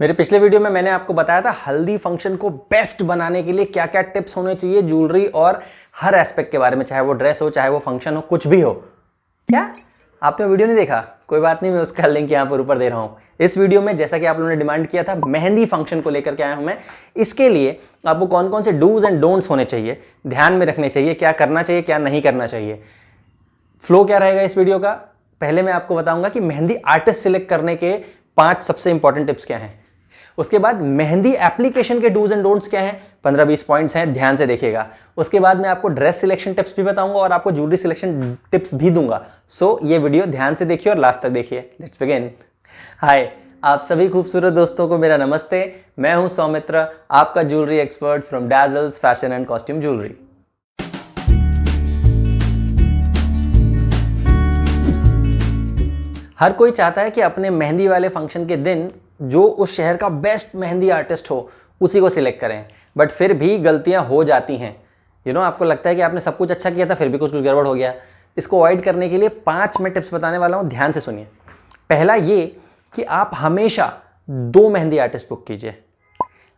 मेरे पिछले वीडियो में मैंने आपको बताया था हल्दी फंक्शन को बेस्ट बनाने के लिए क्या क्या टिप्स होने चाहिए ज्वेलरी और हर एस्पेक्ट के बारे में, चाहे वो ड्रेस हो, चाहे वो फंक्शन हो, कुछ भी हो। क्या आपने वीडियो नहीं देखा? कोई बात नहीं, मैं उसका लिंक यहाँ पर ऊपर दे रहा हूँ। इस वीडियो में जैसा कि आप लोगों ने डिमांड किया था, मेहंदी फंक्शन को लेकर के आया हूँ मैं। इसके लिए आपको कौन कौन से डूज एंड डोंट्स होने चाहिए, ध्यान में रखने चाहिए, क्या करना चाहिए क्या नहीं करना चाहिए। फ्लो क्या रहेगा इस वीडियो का? पहले मैं आपको बताऊंगा कि मेहंदी आर्टिस्ट सिलेक्ट करने के 5 सबसे इंपॉर्टेंट टिप्स क्या हैं। उसके बाद मेहंदी एप्लीकेशन के डूज एंड डोंट्स क्या हैं, 15-20 पॉइंट्स हैं, ध्यान से देखिएगा। उसके बाद मैं आपको ड्रेस सिलेक्शन टिप्स भी बताऊंगा और आपको ज्वेलरी सिलेक्शन टिप्स भी दूंगा। सो ये वीडियो ध्यान से देखिए और लास्ट तक देखिए। Let's begin. हाय, आप सभी खूबसूरत दोस्तों को मेरा नमस्ते। मैं हूं सौमित्र, आपका jewellery expert from Dazzles fashion and costume jewellery. हर कोई चाहता है कि अपने मेहंदी वाले फंक्शन के दिन जो उस शहर का बेस्ट मेहंदी आर्टिस्ट हो उसी को सिलेक्ट करें, बट फिर भी गलतियां हो जाती हैं। आपको लगता है कि आपने सब कुछ अच्छा किया था, फिर भी कुछ गड़बड़ हो गया। इसको अवॉइड करने के लिए 5 मैं टिप्स बताने वाला हूं, ध्यान से सुनिए। पहला ये कि आप हमेशा 2 मेहंदी आर्टिस्ट बुक कीजिए।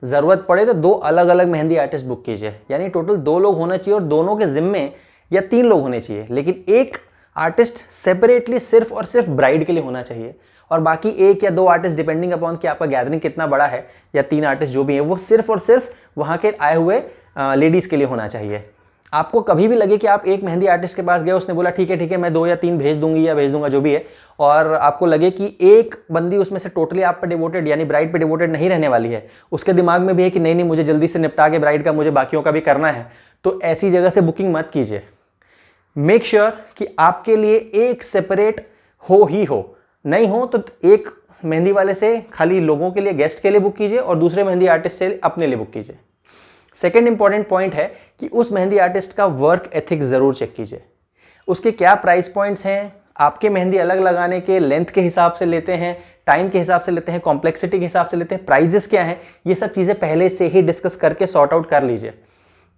ज़रूरत पड़े तो 2 अलग अलग मेहंदी आर्टिस्ट बुक कीजिए, यानी टोटल 2 लोग होना चाहिए और दोनों के जिम्मे या 3 लोग होने चाहिए, लेकिन एक आर्टिस्ट सेपरेटली सिर्फ और सिर्फ ब्राइड के लिए होना चाहिए और बाकी 1 या 2 आर्टिस्ट डिपेंडिंग अपॉन कि आपका गैदरिंग कितना बड़ा है, या 3 आर्टिस्ट जो भी है वो सिर्फ और सिर्फ वहां के आए हुए लेडीज के लिए होना चाहिए। आपको कभी भी लगे कि आप एक मेहंदी आर्टिस्ट के पास गए, उसने बोला ठीक है मैं 2 या 3 भेज दूंगी या भेज दूंगा जो भी है, और आपको लगे कि एक बंदी उसमें से टोटली आप पे डिवोटेड यानी ब्राइड पे डिवोटेड नहीं रहने वाली है, उसके दिमाग में भी है कि नहीं मुझे जल्दी से निपटा के ब्राइड का मुझे बाकियों का भी करना है, तो ऐसी जगह से बुकिंग मत कीजिए। मेक श्योर कि आपके लिए एक सेपरेट हो ही हो, नहीं हो तो एक मेहंदी वाले से खाली लोगों के लिए, गेस्ट के लिए बुक कीजिए और दूसरे मेहंदी आर्टिस्ट से अपने लिए बुक कीजिए। सेकेंड इंपॉर्टेंट पॉइंट है कि उस मेहंदी आर्टिस्ट का वर्क एथिक्स जरूर चेक कीजिए। उसके क्या प्राइस पॉइंट्स हैं, आपके मेहंदी अलग लगाने के लेंथ के हिसाब से लेते हैं, टाइम के हिसाब से लेते हैं, कॉम्प्लेक्सिटी के हिसाब से लेते हैं, प्राइजेस क्या हैं, ये सब चीज़ें पहले से ही डिस्कस करके सॉर्ट आउट कर लीजिए।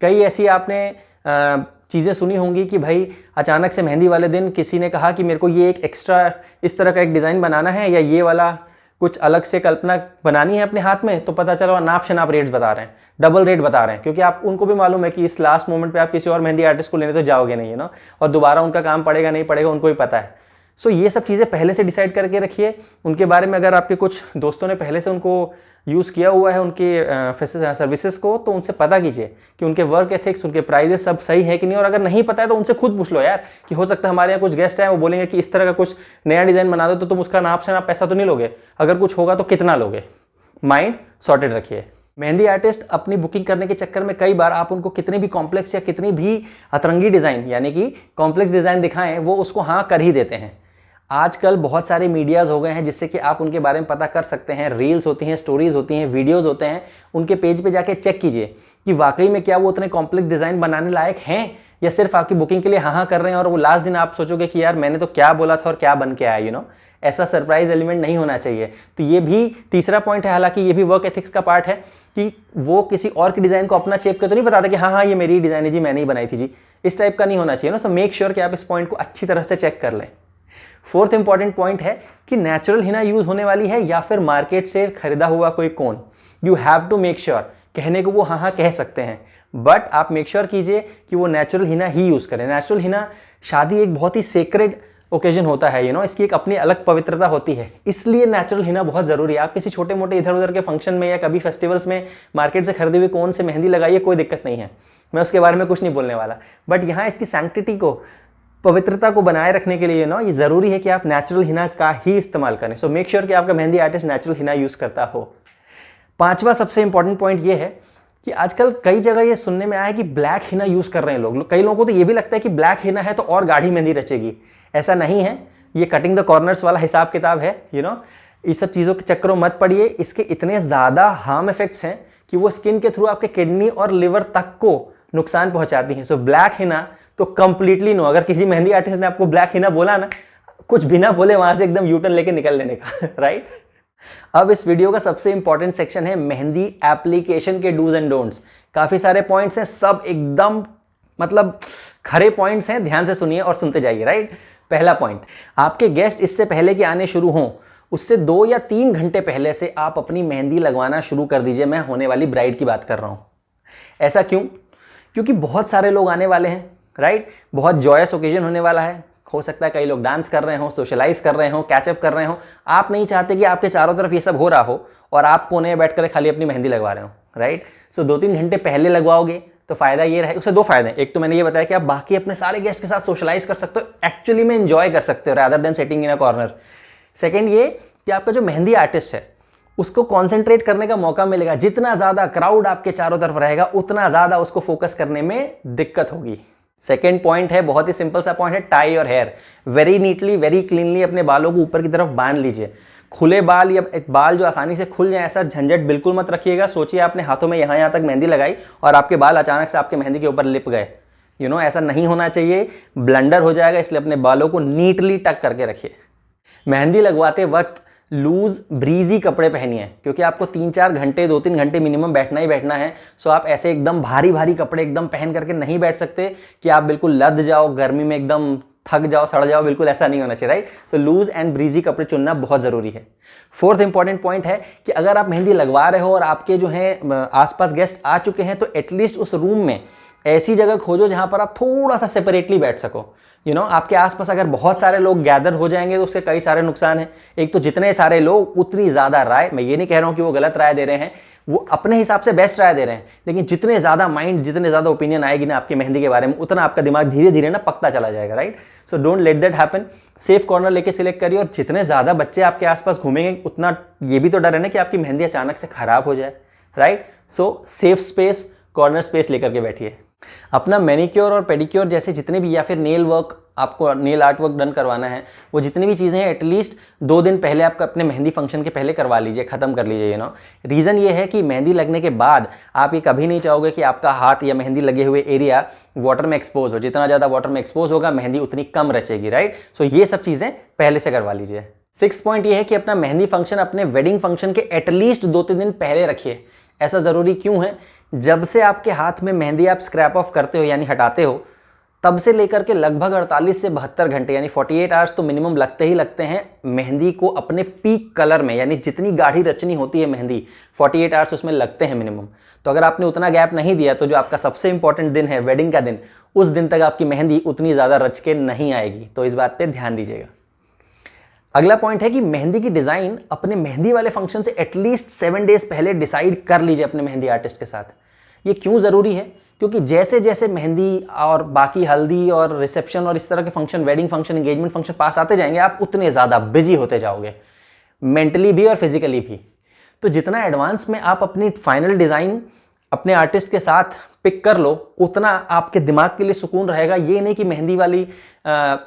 कई ऐसी आपने चीज़ें सुनी होंगी कि भाई अचानक से मेहंदी वाले दिन किसी ने कहा कि मेरे को ये एक एक्स्ट्रा इस तरह का एक डिज़ाइन बनाना है या ये वाला कुछ अलग से कल्पना बनानी है अपने हाथ में, तो पता चला नाप शनाप रेट्स बता रहे हैं, डबल रेट बता रहे हैं, क्योंकि आप उनको भी मालूम है कि इस लास्ट मोमेंट पे आप किसी और मेहंदी आर्टिस्ट को लेने तो जाओगे नहीं, और दोबारा उनका काम पड़ेगा नहीं पड़ेगा उनको भी पता है। सो ये सब चीज़ें पहले से डिसाइड करके रखिए। उनके बारे में अगर आपके कुछ दोस्तों ने पहले से उनको यूज़ किया हुआ है उनके सर्विसेज को, तो उनसे पता कीजिए कि उनके वर्क एथिक्स, उनके प्राइजेस सब सही है कि नहीं, और अगर नहीं पता है तो उनसे खुद पूछ लो यार, कि हो सकता है हमारे यहाँ कुछ गेस्ट हैं वो बोलेंगे कि इस तरह का कुछ नया डिज़ाइन बना दो, तो तुम उसका नाप से नाप पैसा तो नहीं लोगे, अगर कुछ होगा तो कितना लोगे। माइंड सॉर्टेड रखिए। मेहंदी आर्टिस्ट अपनी बुकिंग करने के चक्कर में कई बार आप उनको कितनी भी कॉम्प्लेक्स या कितनी भी अतरंगी डिज़ाइन यानी कि कॉम्प्लेक्स डिज़ाइन दिखाएं, वो उसको हाँ कर ही देते हैं। आजकल बहुत सारे मीडियाज़ हो गए हैं जिससे कि आप उनके बारे में पता कर सकते हैं। रील्स होती हैं, स्टोरीज होती हैं, वीडियोज़ होते हैं, उनके पेज पे जाके चेक कीजिए कि वाकई में क्या वो उतने कॉम्प्लेक्स डिज़ाइन बनाने लायक हैं या सिर्फ आपकी बुकिंग के लिए हाँ कर रहे हैं, और वो लास्ट दिन आप सोचोगे कि यार मैंने तो क्या बोला था और क्या बन के आया। ऐसा सरप्राइज एलिमेंट नहीं होना चाहिए। तो ये भी तीसरा पॉइंट है, हालांकि ये भी वर्क एथिक्स का पार्ट है कि वो किसी और की डिज़ाइन को अपना चेप के तो नहीं बताते कि हाँ ये मेरी डिज़ाइन है जी, मैंने ही बनाई थी जी, इस टाइप का नहीं होना चाहिए। सो मेक श्योर कि आप इस पॉइंट को अच्छी तरह से चेक कर लें। फोर्थ इंपॉर्टेंट पॉइंट है कि नेचुरल हिना यूज होने वाली है या फिर मार्केट से खरीदा हुआ कोई cone. You have to make sure. कहने को वो हाँ कह सकते हैं, बट आप मेक श्योर कीजिए कि वो नेचुरल हिना ही यूज करें। नेचुरल हिना, शादी एक बहुत ही सेक्रेड ओकेजन होता है, इसकी एक अपनी अलग पवित्रता होती है, इसलिए नेचुरल हिना बहुत जरूरी है। आप किसी छोटे मोटे इधर उधर के फंक्शन में या कभी फेस्टिवल्स में मार्केट से खरीदे हुए कौन से मेहंदी लगाइए, कोई दिक्कत नहीं है, मैं उसके बारे में कुछ नहीं बोलने वाला, बट यहाँ इसकी सैंक्टिटी को, पवित्रता को बनाए रखने के लिए ये जरूरी है कि आप नेचुरल हिना का ही इस्तेमाल करें। सो मेक श्योर कि आपका mehndi artist natural Hina use करता हो। 5वां सबसे इंपॉर्टेंट पॉइंट ये है कि आजकल कई जगह ये सुनने में आया है कि ब्लैक हिना यूज कर रहे हैं लोग। कई लोगों को तो ये भी लगता है कि ब्लैक हिना है तो और गाढ़ी मेहंदी रचेगी। ऐसा नहीं है, ये कटिंग द कॉर्नर्स वाला हिसाब किताब है। इस सब चीज़ों के चक्करों मत पड़िए। इसके इतने ज़्यादा हार्म इफेक्ट्स हैं कि वो स्किन के थ्रू आपके किडनी और लिवर तक को नुकसान पहुंचाती हैं। सो ब्लैक हिना तो कंप्लीटली नो। अगर किसी मेहंदी आर्टिस्ट ने आपको ब्लैक हिना बोला ना, कुछ भी ना बोले, वहां से एकदम यूटर्न लेके निकल लेने का राइट। अब इस वीडियो का सबसे इंपॉर्टेंट सेक्शन है मेहंदी एप्लीकेशन के डूज एंड डोंट्स। काफी सारे पॉइंट्स हैं, सब एकदम मतलब खरे पॉइंट्स हैं, ध्यान से सुनिए और सुनते जाइए राइट। पहला पॉइंट, आपके गेस्ट इससे पहले कि आने शुरू हों उससे 2 या 3 घंटे पहले से आप अपनी मेहंदी लगवाना शुरू कर दीजिए। मैं होने वाली ब्राइड की बात कर रहा हूँ। ऐसा क्यों? क्योंकि बहुत सारे लोग आने वाले हैं, राइट? बहुत जॉयस ओकेजन होने वाला है। हो सकता है कई लोग डांस कर रहे हो, सोशलाइज कर रहे हो, कैचअप कर रहे हो। आप नहीं चाहते कि आपके चारों तरफ ये सब हो रहा हो और आप कोने में बैठ कर खाली अपनी मेहंदी लगवा रहे हो, राइट? सो 2-3 घंटे पहले लगवाओगे तो फायदा ये रहे। उससे 2 फायदे हैं। एक तो मैंने ये बताया कि आप बाकी अपने सारे गेस्ट के साथ सोशलाइज कर सकते हो, एक्चुअली में एंजॉय कर सकते हो rather than sitting in a corner. Second ये कि आपका जो मेहंदी आर्टिस्ट है उसको कॉन्सेंट्रेट करने का मौका मिलेगा। जितना ज़्यादा क्राउड आपके चारों तरफ रहेगा उतना ज़्यादा उसको फोकस करने में दिक्कत होगी। सेकेंड पॉइंट है, बहुत ही सिंपल सा पॉइंट है, टाई और hair. Very neatly, very cleanly अपने बालों को ऊपर की तरफ बांध लीजिए। खुले बाल या एक बाल जो आसानी से खुल जाए ऐसा झंझट बिल्कुल मत रखिएगा। सोचिए आपने हाथों में यहाँ तक मेहंदी लगाई और आपके बाल अचानक से आपके मेहंदी के ऊपर लिप गए। ऐसा नहीं होना चाहिए, ब्लंडर हो जाएगा। इसलिए अपने बालों को नीटली टक करके रखिए। मेहंदी लगवाते वक्त लूज ब्रीजी कपड़े पहनिए, क्योंकि आपको 3-4 घंटे 2-3 घंटे मिनिमम बैठना ही बैठना है। सो आप ऐसे एकदम भारी भारी कपड़े एकदम पहन करके नहीं बैठ सकते कि आप बिल्कुल लद जाओ, गर्मी में एकदम थक जाओ, सड़ जाओ। बिल्कुल ऐसा नहीं होना चाहिए, right? So loose and breezy कपड़े चुनना बहुत ज़रूरी है। फोर्थ इंपॉर्टेंट पॉइंट है कि अगर आप मेहंदी लगवा रहे हो और आपके जो है आसपास गेस्ट आ चुके हैं तो एटलीस्ट उस रूम में ऐसी जगह खोजो जहां पर आप थोड़ा सा सेपरेटली बैठ सको। आपके आसपास अगर बहुत सारे लोग गैदर हो जाएंगे तो उसके कई सारे नुकसान हैं। एक तो जितने सारे लोग उतनी ज़्यादा राय, मैं ये नहीं कह रहा हूं कि वो गलत राय दे रहे हैं, वो अपने हिसाब से बेस्ट राय दे रहे हैं, लेकिन जितने ज़्यादा माइंड, जितने ज़्यादा ओपिनियन आएगी ना आपकी मेहंदी के बारे में, उतना आपका दिमाग धीरे धीरे ना पकता चला जाएगा, right? So don't let that happen. Safe corner लेके सिलेक्ट करिए। और जितने ज़्यादा बच्चे आपके आसपास घूमेंगे उतना ये भी तो डर है ना कि आपकी मेहंदी अचानक से खराब हो जाए, राइट? सो सेफ स्पेस, कॉर्नर स्पेस लेकर के बैठिए। अपना मैनिक्योर और पेडिक्योर जैसे जितने भी, या फिर नेल वर्क, आपको नेल आर्ट वर्क डन करवाना है, वो जितनी भी चीज़ें हैं एटलीस्ट 2 दिन पहले आपका अपने मेहंदी फंक्शन के पहले करवा लीजिए, ख़त्म कर लीजिए। रीज़न ये है कि मेहंदी लगने के बाद आप ये कभी नहीं चाहोगे कि आपका हाथ या मेहंदी लगे हुए एरिया वाटर में एक्सपोज हो। जितना ज़्यादा वाटर में एक्सपोज होगा मेहंदी उतनी कम रचेगी, राइट? सो ये सब चीज़ें पहले से करवा लीजिए। 6th पॉइंट ये है कि अपना मेहंदी फंक्शन अपने वेडिंग फंक्शन के एटलीस्ट 2-3 दिन पहले रखिए। ऐसा ज़रूरी क्यों है? जब से आपके हाथ में मेहंदी आप स्क्रैप ऑफ करते हो यानी हटाते हो, तब से लेकर के लगभग 48 से 72 घंटे यानी 48 आवर्स तो मिनिमम लगते ही लगते हैं मेहंदी को अपने पीक कलर में, यानी जितनी गाढ़ी रचनी होती है मेहंदी 48 आवर्स उसमें लगते हैं मिनिमम। तो अगर आपने उतना गैप नहीं दिया तो जो आपका सबसे इंपॉर्टेंट दिन है वेडिंग का दिन, उस दिन तक आपकी मेहंदी उतनी ज़्यादा रच के नहीं आएगी। तो इस बात पर ध्यान दीजिएगा। अगला पॉइंट है कि मेहंदी की डिज़ाइन अपने मेहंदी वाले फंक्शन से एटलीस्ट 7 डेज पहले डिसाइड कर लीजिए अपने मेहंदी आर्टिस्ट के साथ। ये क्यों ज़रूरी है? क्योंकि जैसे जैसे मेहंदी और बाकी हल्दी और रिसेप्शन और इस तरह के function, wedding function, engagement function पास आते जाएंगे, आप उतने ज़्यादा बिजी होते जाओगे, मेंटली भी और फिजिकली भी। तो जितना एडवांस में आप अपनी फाइनल डिज़ाइन अपने आर्टिस्ट के साथ पिक कर लो, उतना आपके दिमाग के लिए सुकून रहेगा। ये नहीं कि मेहंदी वाली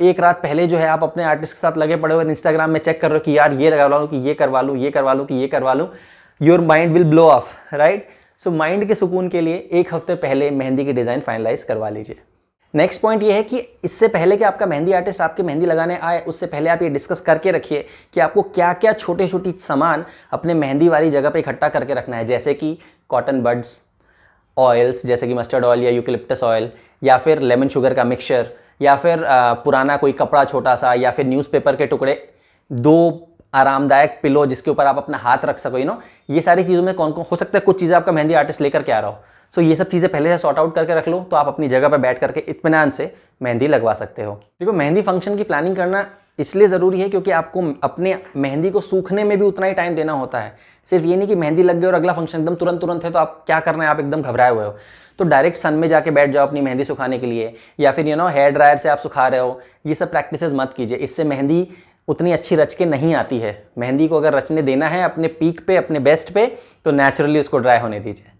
एक रात पहले जो है आप अपने आर्टिस्ट के साथ लगे पड़े हुए इंस्टाग्राम में चेक कर रहे हो कि यार ये लगा लूँ, कि ये करवा लूँ, ये करवा लूँ, कि ये करवा लूँ। Your mind will blow of, right? So mind के सुकून के लिए 1 हफ्ते पहले मेहंदी की डिज़ाइन फाइनलाइज करवा लीजिए। नेक्स्ट पॉइंट ये है कि इससे पहले कि आपका मेहंदी आर्टिस्ट आपके मेहंदी लगाने आए, उससे पहले आप ये डिस्कस करके रखिए कि आपको क्या क्या छोटे छोटी सामान अपने मेहंदी वाली जगह पे इकट्ठा करके रखना है, जैसे कि कॉटन बड्स, ऑयल्स जैसे कि मस्टर्ड ऑयल या यूकेलिप्टस ऑयल, या फिर लेमन शुगर का मिक्सचर, या फिर पुराना कोई कपड़ा छोटा सा, या फिर न्यूज़पेपर के टुकड़े, 2 आरामदायक पिलो जिसके ऊपर आप अपना हाथ रख सको। ये सारी चीज़ों में कौन कौन हो सकता है, कुछ चीज़ें आपका मेहंदी आर्टिस्ट लेकर के आ रहा हो। सो ये सब चीज़ें पहले से सॉर्ट आउट करके रख लो, तो आप अपनी जगह पर बैठ करके इत्मीनान से मेहंदी लगवा सकते हो। देखो, मेहंदी फंक्शन की प्लानिंग करना इसलिए ज़रूरी है क्योंकि आपको अपने मेहंदी को सूखने में भी उतना ही टाइम देना होता है। सिर्फ ये नहीं कि मेहंदी लग गई और अगला फंक्शन एकदम तुरंत है तो आप क्या करना है, आप एकदम घबराए हुए हो। तो डायरेक्ट सन में जाके बैठ जाओ अपनी मेहंदी सुखाने के लिए, या फिर हेयर ड्रायर से आप सुखा रहे हो। ये सब प्रैक्टिसेस मत कीजिए, इससे मेहंदी उतनी अच्छी रच के नहीं आती है। मेहंदी को अगर रचने देना है अपने पीक पे, अपने बेस्ट पे, तो नेचुरली उसको ड्राई होने दीजिए।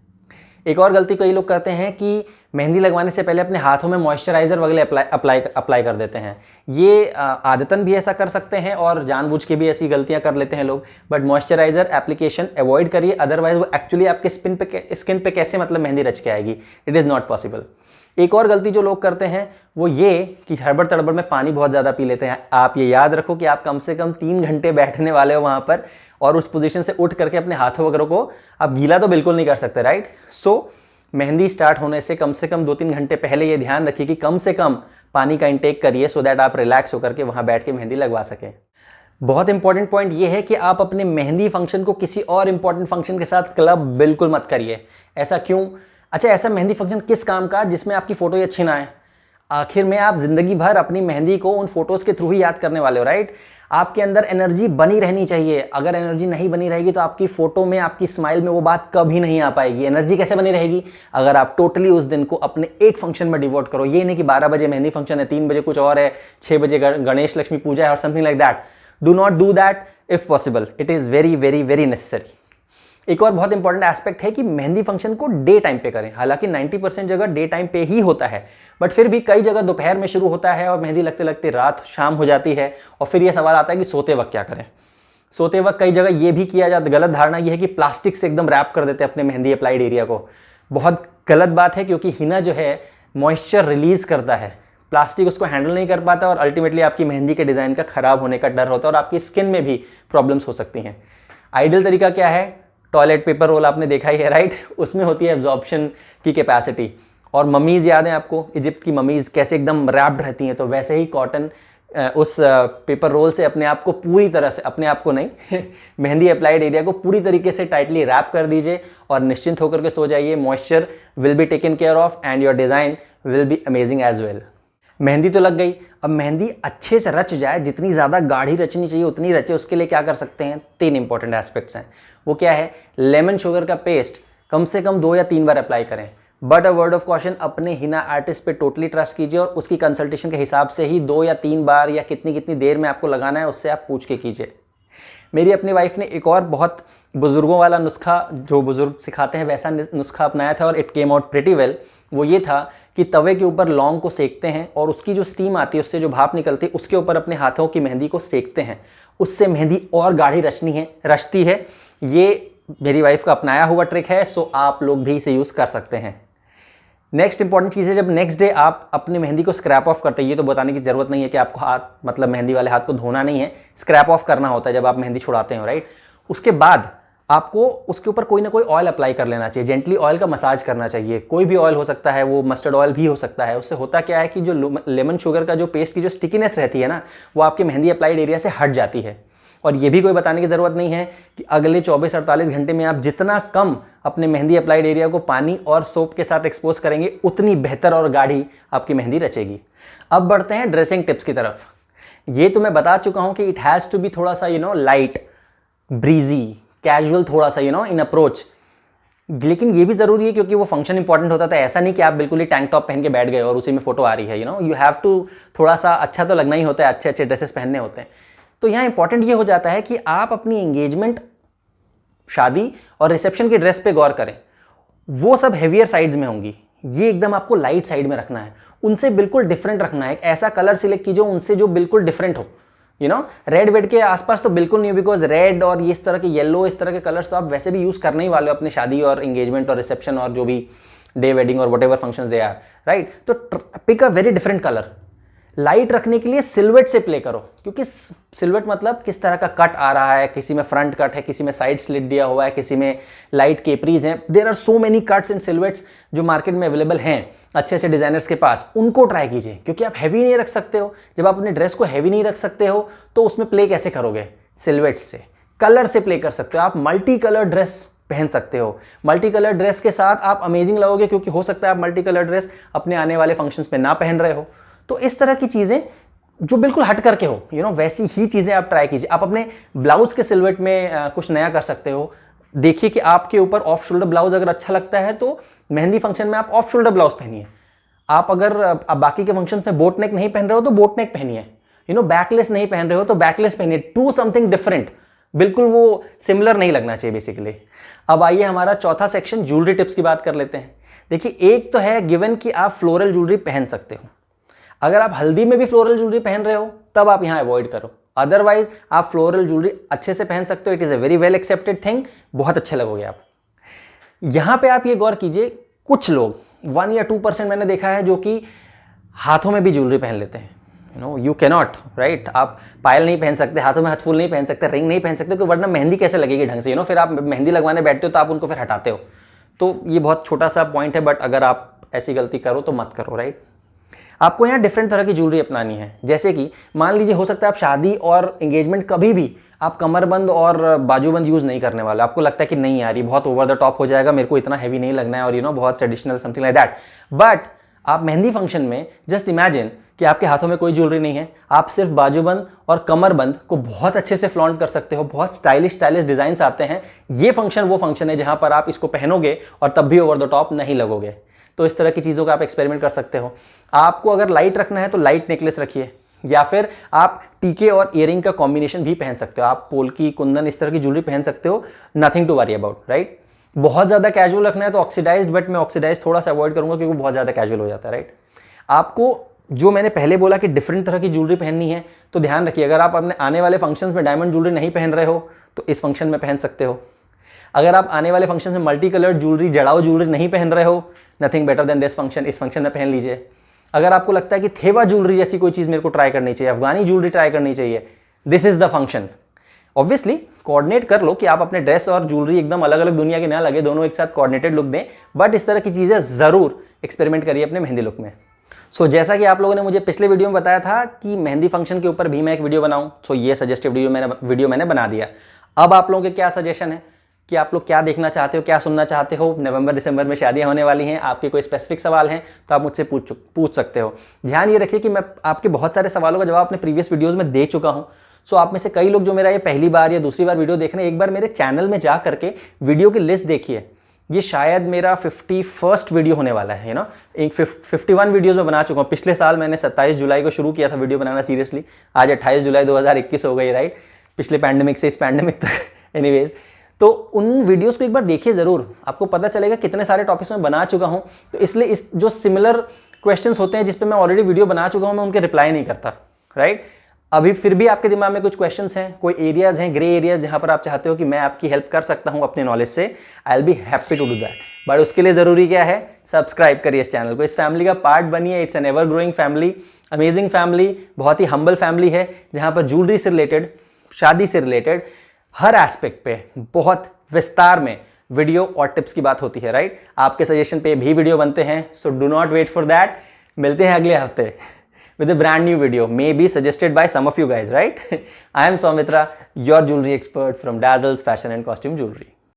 एक और गलती कई लोग करते हैं कि मेहंदी लगवाने से पहले अपने हाथों में मॉइस्चराइज़र वगैरह अप्लाई कर देते हैं। ये आदतन भी ऐसा कर सकते हैं और जानबूझ के भी ऐसी गलतियां कर लेते हैं लोग। बट मॉइस्चराइज़र एप्लीकेशन अवॉइड करिए, अदरवाइज वो एक्चुअली आपके स्किन पे कैसे मेहंदी रच के आएगी, इट इज़ नॉट पॉसिबल। एक और गलती जो लोग करते हैं वो ये कि हड़बड़ तड़बड़ में पानी बहुत ज़्यादा पी लेते हैं। आप ये याद रखो कि आप कम से कम 3 घंटे बैठने वाले हो वहाँ पर, और उस पोजीशन से उठ करके अपने हाथों वगैरह को आप गीला तो बिल्कुल नहीं कर सकते, राइट? सो मेहंदी स्टार्ट होने से कम 2-3 घंटे पहले ये ध्यान रखिए कि कम से कम पानी का इंटेक करिए, सो दैट आप रिलैक्स होकर के वहाँ बैठ के मेहंदी लगवा सकें। बहुत इंपॉर्टेंट पॉइंट ये है कि आप अपने मेहंदी फंक्शन को किसी और इंपॉर्टेंट फंक्शन के साथ क्लब बिल्कुल मत करिए। ऐसा क्यों? अच्छा, ऐसा मेहंदी फंक्शन किस काम का जिसमें आपकी फोटो ही अच्छी ना आए? आखिर में आप जिंदगी भर अपनी मेहंदी को उन फोटोज के थ्रू ही याद करने वाले हो, राइट? आपके अंदर एनर्जी बनी रहनी चाहिए। अगर एनर्जी नहीं बनी रहेगी तो आपकी फोटो में, आपकी स्माइल में वो बात कभी नहीं आ पाएगी। एनर्जी कैसे बनी रहेगी? अगर आप टोटली उस दिन को अपने एक फंक्शन में डिवोट करो। ये नहीं कि 12 बजे मेहंदी फंक्शन है, 3 बजे कुछ और है, 6 बजे गणेश लक्ष्मी पूजा है और something like that. Do not do that if possible. It is very very very necessary. एक और बहुत इंपॉर्टेंट एस्पेक्ट है कि मेहंदी फंक्शन को डे टाइम पे करें। हालांकि 90% जगह डे टाइम पे ही होता है, बट फिर भी कई जगह दोपहर में शुरू होता है और मेहंदी लगते लगते रात शाम हो जाती है। और फिर यह सवाल आता है कि सोते वक्त क्या करें। सोते वक्त कई जगह यह भी किया जाता है, गलत धारणा यह है कि प्लास्टिक से एकदम रैप कर देते हैं अपने मेहंदी अप्लाइड एरिया को। बहुत गलत बात है, क्योंकि हिना जो है मॉइस्चर रिलीज करता है, प्लास्टिक उसको हैंडल नहीं कर पाता और अल्टीमेटली आपकी मेहंदी के डिज़ाइन का खराब होने का डर होता है और आपकी स्किन में भी प्रॉब्लम्स हो सकती हैं। आइडियल तरीका क्या है? टॉयलेट पेपर रोल आपने देखा ही है, राइट? उसमें होती है एब्जॉर्प्शन की कैपेसिटी। और ममीज़ याद है आपको, इजिप्ट की ममीज़ कैसे एकदम रैप्ड रहती हैं, तो वैसे ही कॉटन उस पेपर रोल से अपने आप को पूरी तरह से, अपने आप को नहीं मेहंदी अप्लाइड एरिया को पूरी तरीके से टाइटली रैप कर दीजिए और निश्चिंत होकर के सो जाइए। Moisture will be taken care of and your design will be amazing as well. Mehndi तो लग गई, अब मेहंदी अच्छे से रच जाए, जितनी ज़्यादा गाढ़ी रचनी चाहिए उतनी रचे। उसके लिए क्या कर सकते हैं? 3 इंपॉर्टेंट एस्पेक्ट्स हैं। वो क्या है? लेमन शुगर का पेस्ट कम से कम 2 या 3 बार अप्लाई करें। But a word of caution, अपने हिना आर्टिस्ट पे टोटली ट्रस्ट कीजिए और उसकी कंसल्टेशन के हिसाब से ही 2 या 3 बार या कितनी कितनी देर में आपको लगाना है उससे आप पूछ के कीजिए। मेरी अपनी वाइफ ने एक और बहुत बुजुर्गों वाला नुस्खा, जो बुजुर्ग सिखाते हैं वैसा नुस्खा अपनाया था और it came out pretty well. वो ये था कि तवे के ऊपर लौंग को सेकते हैं और उसकी जो स्टीम आती है, उससे जो भाप निकलती है, उसके ऊपर अपने हाथों की मेहंदी को सेकते हैं। उससे मेहंदी और गाढ़ी रचती है। ये मेरी वाइफ का अपनाया हुआ ट्रिक है, सो आप लोग भी इसे यूज़ कर सकते हैं। नेक्स्ट इंपॉर्टेंट चीज़ है, जब नेक्स्ट डे आप अपनी मेहंदी को स्क्रैप ऑफ करते हैं, ये तो बताने की जरूरत नहीं है कि आपको हाथ, मतलब मेहंदी वाले हाथ को धोना नहीं है, स्क्रैप ऑफ करना होता है जब आप मेहंदी छुड़ाते हैं, राइट? उसके बाद आपको उसके ऊपर कोई ना कोई ऑयल अप्लाई कर लेना चाहिए। जेंटली ऑयल का मसाज करना चाहिए। कोई भी ऑयल हो सकता है, वो मस्टर्ड ऑयल भी हो सकता है। उससे होता क्या है कि जो लेमन शुगर का जो पेस्ट की जो स्टिकीनेस रहती है ना, वो आपके मेहंदी अप्लाइड एरिया से हट जाती है। और ये भी कोई बताने की ज़रूरत नहीं है कि अगले 24-48 घंटे में आप जितना कम अपने मेहंदी अप्लाइड एरिया को पानी और सोप के साथ एक्सपोज करेंगे, उतनी बेहतर और गाढ़ी आपकी मेहंदी रचेगी। अब बढ़ते हैं ड्रेसिंग टिप्स की तरफ। ये तो मैं बता चुका हूँ कि इट हैज़ टू बी थोड़ा सा लाइट, ब्रीजी, कैजुअल, थोड़ा सा इन अप्रोच। लेकिन ये भी ज़रूरी है क्योंकि वो फंक्शन इंपॉर्टेंट होता था। ऐसा नहीं कि आप बिल्कुल ही टैंक टॉप पहन के बैठ गए और उसी में फोटो आ रही है। यू हैव टू थोड़ा सा अच्छा तो लगना ही होता है, अच्छे अच्छे ड्रेसेस पहनने होते हैं। तो यहाँ इंपॉर्टेंट ये हो जाता है कि आप अपनी एंगेजमेंट, शादी और रिसेप्शन की ड्रेस पे गौर करें। वो सब हेवियर साइड्स में होंगी, ये एकदम आपको लाइट साइड में रखना है। उनसे बिल्कुल डिफरेंट रखना है। एक ऐसा कलर सिलेक्ट कीजिए उनसे जो बिल्कुल डिफरेंट हो। रेड वेड के आसपास तो बिल्कुल नहीं, बिकॉज रेड और इस तरह के येलो, इस तरह के कलर्स तो आप वैसे भी यूज करने ही वाले हो अपने शादी और एंगेजमेंट और रिसेप्शन और जो भी डे वेडिंग और whatever function they are, right? तो pick a very different colour. Light रखने के लिए सिल्हूट से प्ले करो, क्योंकि सिल्हूट मतलब किस तरह का कट आ रहा है। किसी में फ्रंट कट है, किसी में साइड स्लिट दिया हुआ है, किसी में लाइट केपरीज हैं। There are so many cuts in silhouettes जो मार्केट में अवेलेबल हैं अच्छे अच्छे डिजाइनर्स के पास। उनको ट्राई कीजिए, क्योंकि आप हैवी नहीं रख सकते हो। जब आप अपने ड्रेस को हैवी नहीं रख सकते हो तो उसमें प्ले कैसे करोगे? सिल्हूट्स से, कलर से प्ले कर सकते हो। आप मल्टी कलर ड्रेस पहन सकते हो। मल्टी कलर ड्रेस के साथ आप अमेजिंग लगोगे, क्योंकि हो सकता है आप मल्टी कलर ड्रेस अपने आने वाले फंक्शंस पे ना पहन रहे हो। तो इस तरह की चीजें जो बिल्कुल हट करके हो, वैसी ही चीजें आप ट्राई कीजिए। आप अपने ब्लाउज के सिल्हूट में कुछ नया कर सकते हो। देखिए कि आपके ऊपर ऑफ शोल्डर ब्लाउज अगर अच्छा लगता है तो मेहंदी फंक्शन में आप ऑफ शोल्डर ब्लाउज पहनिए। आप अगर आप बाकी के फंक्शन में बोट नेक नहीं पहन रहे हो तो बोट नेक पहनिए। बैकलेस नहीं पहन रहे हो तो बैकलेस पहनिए। टू समथिंग डिफरेंट, बिल्कुल वो सिमिलर नहीं लगना चाहिए बेसिकली। अब आइए हमारा चौथा सेक्शन ज्वेलरी टिप्स की बात कर लेते हैं। देखिए, एक तो है गिवन कि आप फ्लोरल ज्वेलरी पहन सकते हो। अगर आप हल्दी में भी फ्लोरल ज्वेलरी पहन रहे हो तब आप यहां अवॉइड करो। अदरवाइज आप फ्लोरल ज्वेलरी अच्छे से पहन सकते हो। It is a very well accepted thing, बहुत अच्छे लगोगे आप। यहां पे आप ये गौर कीजिए, कुछ लोग 1 या 2% मैंने देखा है जो कि हाथों में भी ज्वेलरी पहन लेते हैं। You cannot, right? आप पायल नहीं पहन सकते, हाथों में हथफूल नहीं पहन सकते, रिंग नहीं पहन सकते, क्योंकि वरना मेहंदी कैसे लगेगी ढंग से। फिर आप मेहंदी लगवाने बैठते हो तो आप उनको फिर हटाते हो। तो ये बहुत छोटा सा पॉइंट है, बट अगर आप ऐसी गलती करो तो मत करो, राइट? आपको यहाँ डिफरेंट तरह की ज्वेलरी अपनानी है। जैसे कि मान लीजिए हो सकता है आप शादी और एंगेजमेंट कभी भी आप कमरबंद और बाजूबंद यूज़ नहीं करने वाले, आपको लगता है कि नहीं यार ये बहुत ओवर द टॉप हो जाएगा, मेरे को इतना हैवी नहीं लगना है और बहुत traditional something like that. But आप मेहंदी फंक्शन में जस्ट इमेजिन कि आपके हाथों में कोई ज्वेलरी नहीं है, आप सिर्फ बाजूबंद और कमरबंद को बहुत अच्छे से फ्लॉन्ट कर सकते हो, बहुत स्टाइलिश डिजाइन्स आते हैं। ये फंक्शन वो फंक्शन है जहां पर आप इसको पहनोगे और तब भी ओवर द टॉप नहीं लगोगे। तो इस तरह की चीज़ों का आप एक्सपेरिमेंट कर सकते हो। आपको अगर लाइट रखना है तो लाइट नेकलेस रखिए, या फिर आप टीके और इयरिंग का कॉम्बिनेशन भी पहन सकते हो। आप पोल्की, कुंदन, इस तरह की ज्वेलरी पहन सकते हो, nothing to worry about, right. बहुत ज़्यादा कैजुअल रखना है तो ऑक्सीडाइज्ड, बट मैं ऑक्सीडाइज थोड़ा सा अवॉइड करूंगा क्योंकि बहुत ज़्यादा कैजुअल हो जाता है, राइट। आपको जो मैंने पहले बोला कि डिफरेंट तरह की ज्वेलरी पहननी है, तो ध्यान रखिए अगर आप अपने आने वाले फंक्शंस में डायमंड ज्वेलरी नहीं पहन रहे हो तो इस फंक्शन में पहन सकते हो। अगर आप आने वाले फंक्शन में मल्टी कलर्ड ज्वेलरी, जड़ाऊ ज्वेलरी नहीं पहन रहे हो, nothing better than this function, इस फंक्शन में पहन लीजिए। अगर आपको लगता है कि थेवा ज्वेलरी जैसी कोई चीज़ मेरे को ट्राई करनी चाहिए, अफगानी ज्वेलरी ट्राई करनी चाहिए, this is the function. Obviously coordinate कर लो कि आप अपने ड्रेस और ज्वेलरी एकदम अलग अलग दुनिया के ना लगे, दोनों एक साथ कोऑर्डिनेटेड लुक दें, बट इस तरह की चीज़ें ज़रूर एक्सपेरिमेंट करिए अपने मेहंदी लुक में। सो जैसा कि आप लोगों ने मुझे पिछले वीडियो में बताया था कि मेहंदी फंक्शन के ऊपर भी मैं एक वीडियो बनाऊं, सो ये सजेस्टेड वीडियो मैंने बना दिया। अब आप लोगों के क्या सजेशन है कि आप लोग क्या देखना चाहते हो, क्या सुनना चाहते हो। नवंबर दिसंबर में शादियां होने वाली हैं, आपके कोई स्पेसिफिक सवाल हैं तो आप मुझसे पूछ सकते हो। ध्यान ये रखिए कि मैं आपके बहुत सारे सवालों का जवाब अपने प्रीवियस वीडियोज़ में दे चुका हूँ। सो आप में से कई लोग जो मेरा ये पहली बार या दूसरी बार वीडियो देख रहे हैं, एक बार मेरे चैनल में जा करके वीडियो की लिस्ट देखिए। ये शायद मेरा 51st वीडियो होने वाला है, एक 51 वीडियोस में बना चुका हूँ। पिछले साल मैंने 27 जुलाई को शुरू किया था वीडियो बनाना सीरियसली, आज 28 जुलाई 2021 हो गई, राइट। पिछले पैंडेमिक से इस पैंडेमिक तक एनीवेज, तो उन वीडियोस को एक बार देखिए ज़रूर, आपको पता चलेगा कितने सारे टॉपिक्स में बना चुका हूँ। तो इसलिए इस जो सिमिलर क्वेश्चंस होते हैं जिस पे मैं ऑलरेडी वीडियो बना चुका हूँ, मैं उनके रिप्लाई नहीं करता, राइट। अभी फिर भी आपके दिमाग में कुछ क्वेश्चंस हैं, कोई एरियाज हैं, ग्रे एरियाज, जहां पर आप चाहते हो कि मैं आपकी हेल्प कर सकता हूं अपने नॉलेज से, I will be happy to do that. But उसके लिए ज़रूरी क्या है, सब्सक्राइब करिए इस चैनल को, इस फैमिली का पार्ट बनिए। It's an ever growing family, amazing family, बहुत ही हम्बल फैमिली है, जहां पर ज्वेलरी से रिलेटेड, शादी से रिलेटेड हर एस्पेक्ट पे बहुत विस्तार में वीडियो और टिप्स की बात होती है, राइट। आपके सजेशन पे भी वीडियो बनते हैं, so do not wait for that. मिलते हैं अगले हफ्ते with a brand new video, maybe suggested by some of you guys, right? I am Soumitra, your jewelry expert from Dazzle's Fashion and Costume Jewelry.